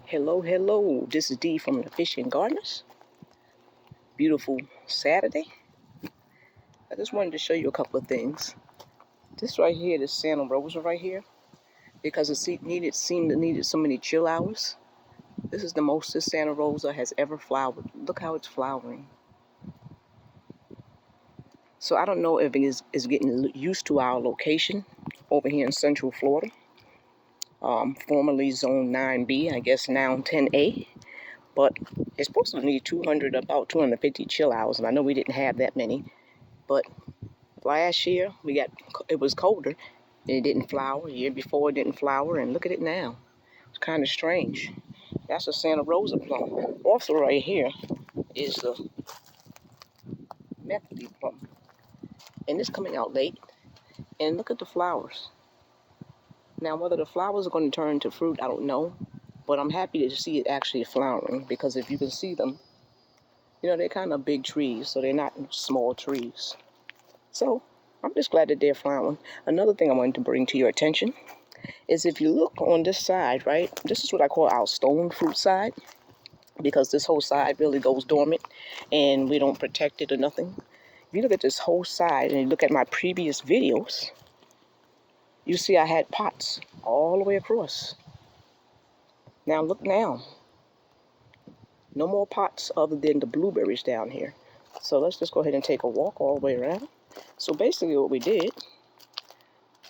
Hello. This is Dee from the Fishing Gardeners. Beautiful Saturday. I just wanted to show you a couple of things. This right here, this Santa Rosa right here, because it seemed to needed so many chill hours. This is the most this Santa Rosa has ever flowered. Look how it's flowering. So I don't know if it is getting used to our location over here in Central Florida. Formerly Zone 9B, I guess now 10A. But it's supposed to need about 250 chill hours, and I know we didn't have that many. But last year it was colder, and it didn't flower. The year before it didn't flower, and look at it now. It's kind of strange. That's a Santa Rosa plum. Also right here is the methody plum, and it's coming out late. And look at the flowers. Now whether the flowers are going to turn into fruit, I don't know. But I'm happy to see it actually flowering, because if you can see them, they're kind of big trees, so they're not small trees. So I'm just glad that they're flowering. Another thing I wanted to bring to your attention is if you look on this side, right? This is what I call our stone fruit side, because this whole side really goes dormant and we don't protect it or nothing. If you look at this whole side and you look at my previous videos, you see I had pots all the way across. Now look now. No more pots other than the blueberries down here. So let's just go ahead and take a walk all the way around. So basically what we did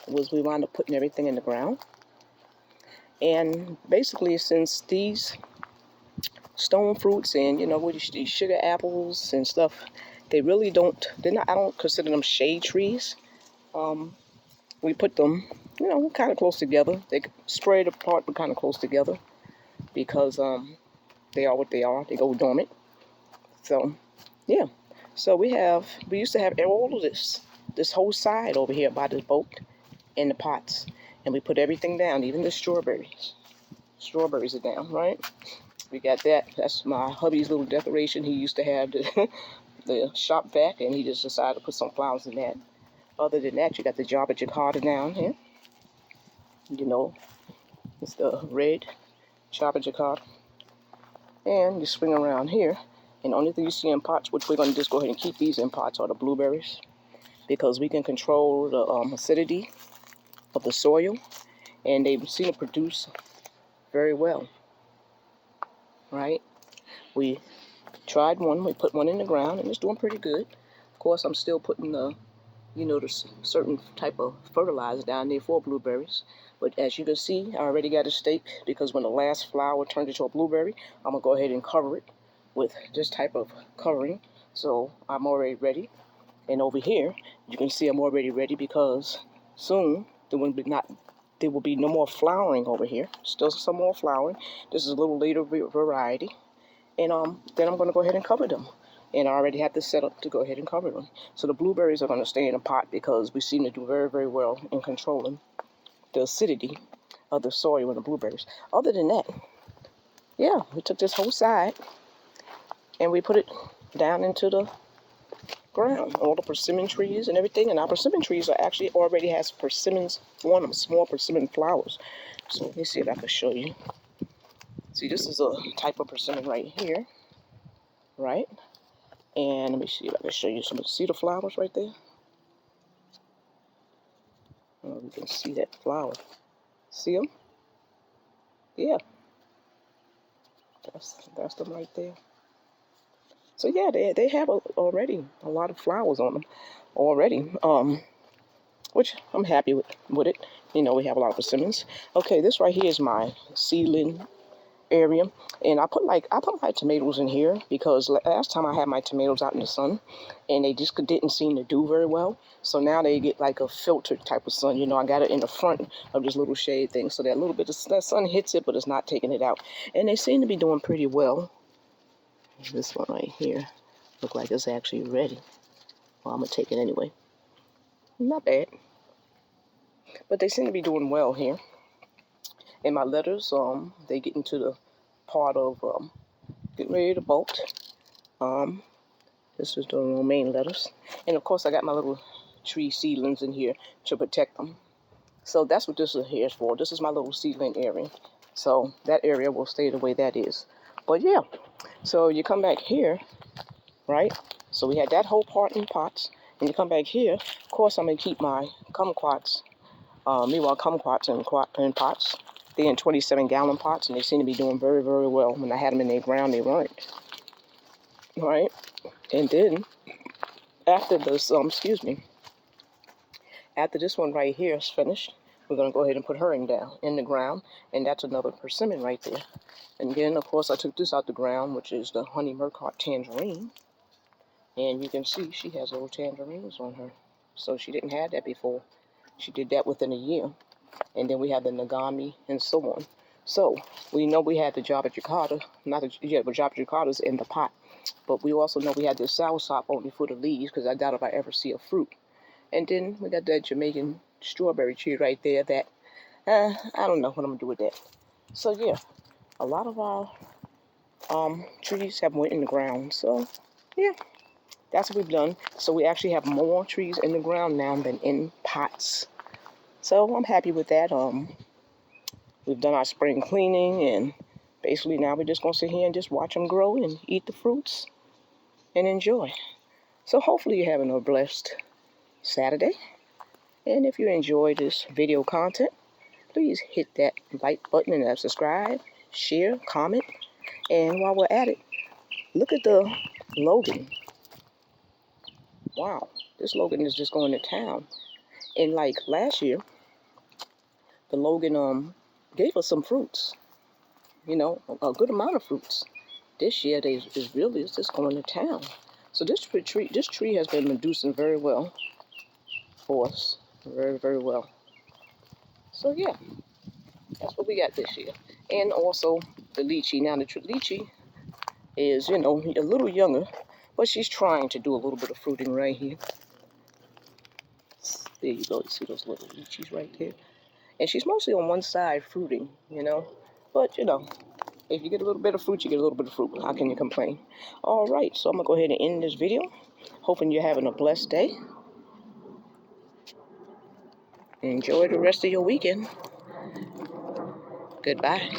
was we wound up putting everything in the ground. And basically, since these stone fruits and, these sugar apples and stuff, I don't consider them shade trees. We put them, kind of close together. They spread apart, but kind of close together, because they are what they are. They go dormant. So, yeah. So we used to have all of this whole side over here by the boat in the pots. And we put everything down, even the strawberries. Strawberries are down, right? We got that. That's my hubby's little decoration. He used to have the shop vac, and he just decided to put some flowers in that. Other than that, you got the Java Jakarta down here. It's the red Java Jakarta. And you swing around here, and the only thing you see in pots, which we're going to just go ahead and keep these in pots, are the blueberries, because we can control the acidity of the soil, and they seem to produce very well, right? We tried one, we put one in the ground, and it's doing pretty good. Of course, I'm still putting the certain type of fertilizer down there for blueberries. But as you can see, I already got a stake, because when the last flower turns into a blueberry, I'm going to go ahead and cover it with this type of covering. So I'm already ready. And over here, you can see I'm already ready, because soon there will be no more flowering over here. Still some more flowering. This is a little later variety. And then I'm going to go ahead and cover them. And I already have this set up to go ahead and cover them. So the blueberries are going to stay in a pot, because we seem to do very, very well in controlling the acidity of the soil with the blueberries. Other than that, yeah, we took this whole side and we put it down into the ground. All the persimmon trees and everything. And our persimmon trees are actually already has persimmons on them, small persimmon flowers. So let me see if I can show you. See, this is a type of persimmon right here, right? And let me see if I can show you some. See the flowers right there? Oh, you can see that flower. See them? Yeah. That's them right there. So yeah, they have already a lot of flowers on them already. Which I'm happy with it. We have a lot of persimmons. Okay, this right here is my seedling area, and I put my tomatoes in here, because last time I had my tomatoes out in the sun and they just didn't seem to do very well. So now they get like a filtered type of sun. I got it in the front of this little shade thing, so that little bit of that sun hits it, but it's not taking it out, and they seem to be doing pretty well. This one right here look like it's actually ready. Well, I'm gonna take it anyway. Not bad, but they seem to be doing well here. And my letters, they get into the part of getting ready to bolt. This is the romaine lettuce. And of course I got my little tree seedlings in here to protect them. So that's what this is here for. This is my little seedling area. So that area will stay the way that is. But yeah, so you come back here, right? So we had that whole part in pots. And you come back here, of course I'm going to keep my kumquats, meanwhile kumquats in pots. They're in 27-gallon pots, and they seem to be doing very, very well. When I had them in their ground, they weren't. Right? And then, after this, after this one right here is finished, we're going to go ahead and put her in the ground. And that's another persimmon right there. And then, of course, I took this out the ground, which is the honey murcott tangerine. And you can see she has little tangerines on her. So she didn't have that before. She did that within a year. And then we have the Nagami and so on. So we know we had the Java Jacata, but Java Jacata's in the pot. But we also know we had this soursop only for the leaves, because I doubt if I ever see a fruit. And then we got that Jamaican strawberry tree right there that, I don't know what I'm going to do with that. So yeah, a lot of our trees have went in the ground. So yeah, that's what we've done. So we actually have more trees in the ground now than in pots. So I'm happy with that. We've done our spring cleaning, and basically now we're just going to sit here and just watch them grow and eat the fruits and enjoy. So hopefully you're having a blessed Saturday. And if you enjoy this video content, please hit that like button and subscribe, share, comment. And while we're at it, look at the Logan. Wow, this Logan is just going to town. And like last year, the Logan gave us some fruits. You know, a good amount of fruits. This year it's just going to town. So this tree has been producing very well for us, very, very well. So yeah, that's what we got this year. And also the lychee. Now the lychee is, you know, a little younger, but she's trying to do a little bit of fruiting right here. There you go. You see those little lychees right there? And she's mostly on one side fruiting, you know. But you know, if you get a little bit of fruit, you get a little bit of fruit. How can you complain? All right, so I'm going to go ahead and end this video. Hoping you're having a blessed day. Enjoy the rest of your weekend. Goodbye.